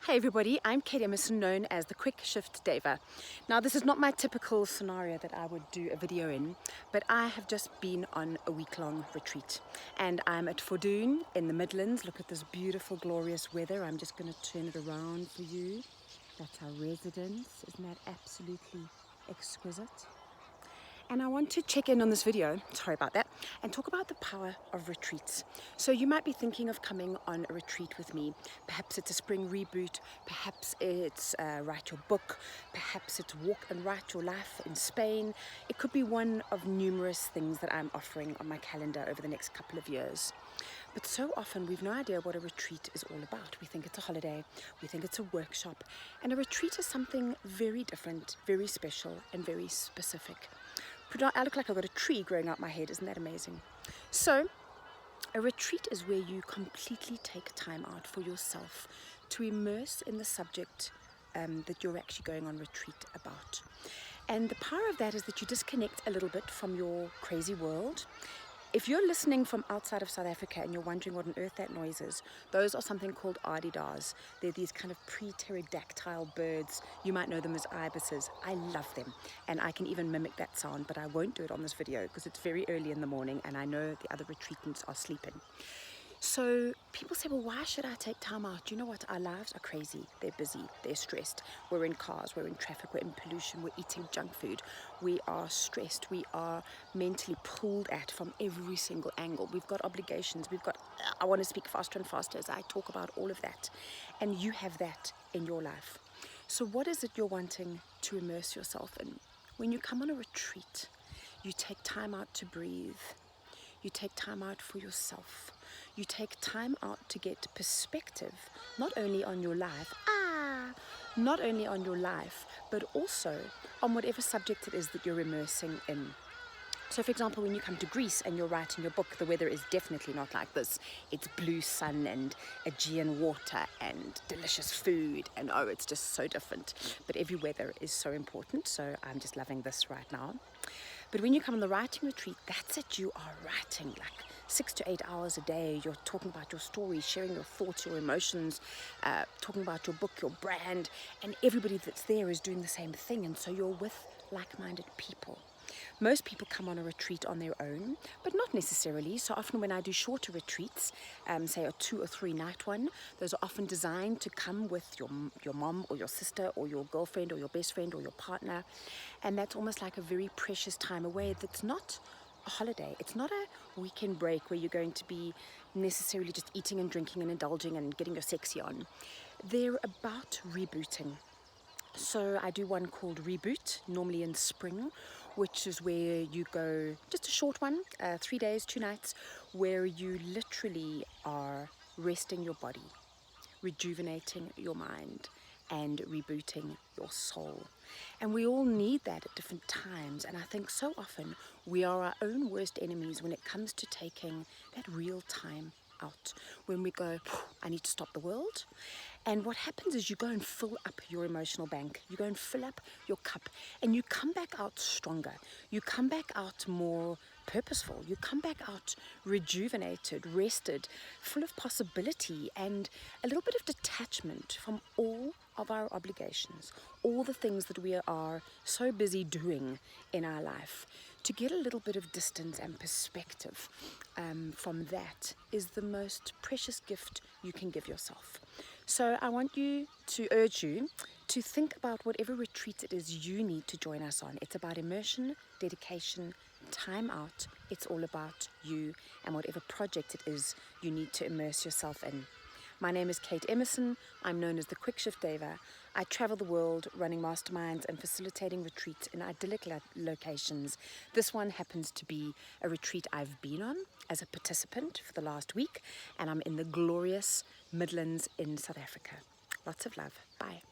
Hey everybody, I'm Kate Emerson, known as the Quick Shift Deva. Now this is not my typical scenario that I would do a video in, but I have just been on a week-long retreat and I'm at Fordoon in the Midlands. Look at this beautiful, glorious weather. I'm just going to turn it around for you. That's our residence. Isn't that absolutely exquisite? And I want to check in on this video, sorry about that, and talk about the power of retreats. So you might be thinking of coming on a retreat with me. Perhaps it's a spring reboot, perhaps it's write your book, perhaps it's walk and write your life in Spain. It could be one of numerous things that I'm offering on my calendar over the next couple of years. But so often we've no idea what a retreat is all about. We think it's a holiday, we think it's a workshop, and a retreat is something very different, very special, and very specific. I look like I've got a tree growing out my head, isn't that amazing? So, a retreat is where you completely take time out for yourself to immerse in the subject that you're actually going on retreat about. And the power of that is that you disconnect a little bit from your crazy world. If you're listening from outside of South Africa and you're wondering what on earth that noise is, those are something called adidas. They're these kind of pre-pterodactyl birds. You might know them as ibises. I love them, and I can even mimic that sound, but I won't do it on this video because it's very early in the morning and I know the other retreatants are sleeping. So people say, well, why should I take time out? You know what? Our lives are crazy. They're busy. They're stressed. We're in cars. We're in traffic. We're in pollution. We're eating junk food. We are stressed. We are mentally pulled at from every single angle. We've got obligations. I want to speak faster and faster as I talk about all of that. And you have that in your life. So what is it you're wanting to immerse yourself in? When you come on a retreat, you take time out to breathe. You take time out for yourself. You take time out to get perspective, not only on your life, but also on whatever subject it is that you're immersing in. So for example, when you come to Greece and you're writing your book, the weather is definitely not like this. It's blue sun and Aegean water and delicious food, and oh, it's just so different. But every weather is so important, so I'm just loving this right now. But when you come on the writing retreat, that's it. You are writing like 6 to 8 hours a day. You're talking about your story, sharing your thoughts, your emotions, talking about your book, your brand, and everybody that's there is doing the same thing. And so you're with like-minded people. Most people come on a retreat on their own, but not necessarily. So often when I do shorter retreats, say a 2 or 3 night one, those are often designed to come with your mom or your sister or your girlfriend or your best friend or your partner. And that's almost like a very precious time away that's not a holiday. It's not a weekend break where you're going to be necessarily just eating and drinking and indulging and getting your sexy on. They're about rebooting. So I do one called Reboot, normally in spring, which is where you go, just a short one, 3 days, 2 nights, where you literally are resting your body, rejuvenating your mind, and rebooting your soul. And we all need that at different times, and I think so often we are our own worst enemies when it comes to taking that real time out. When we go, I need to stop the world. And what happens is you go and fill up your emotional bank. You go and fill up your cup, and you come back out stronger. You come back out more purposeful. You come back out rejuvenated, rested, full of possibility and a little bit of detachment from all of our obligations, all the things that we are so busy doing in our life. To get a little bit of distance and perspective from that is the most precious gift you can give yourself. So I want you to urge you to think about whatever retreat it is you need to join us on. It's about immersion, dedication, time out. It's all about you and whatever project it is you need to immerse yourself in. My name is Kate Emerson. I'm known as the Quick Shift Deva. I travel the world running masterminds and facilitating retreats in idyllic locations. This one happens to be a retreat I've been on as a participant for the last week, and I'm in the glorious Midlands in South Africa. Lots of love. Bye.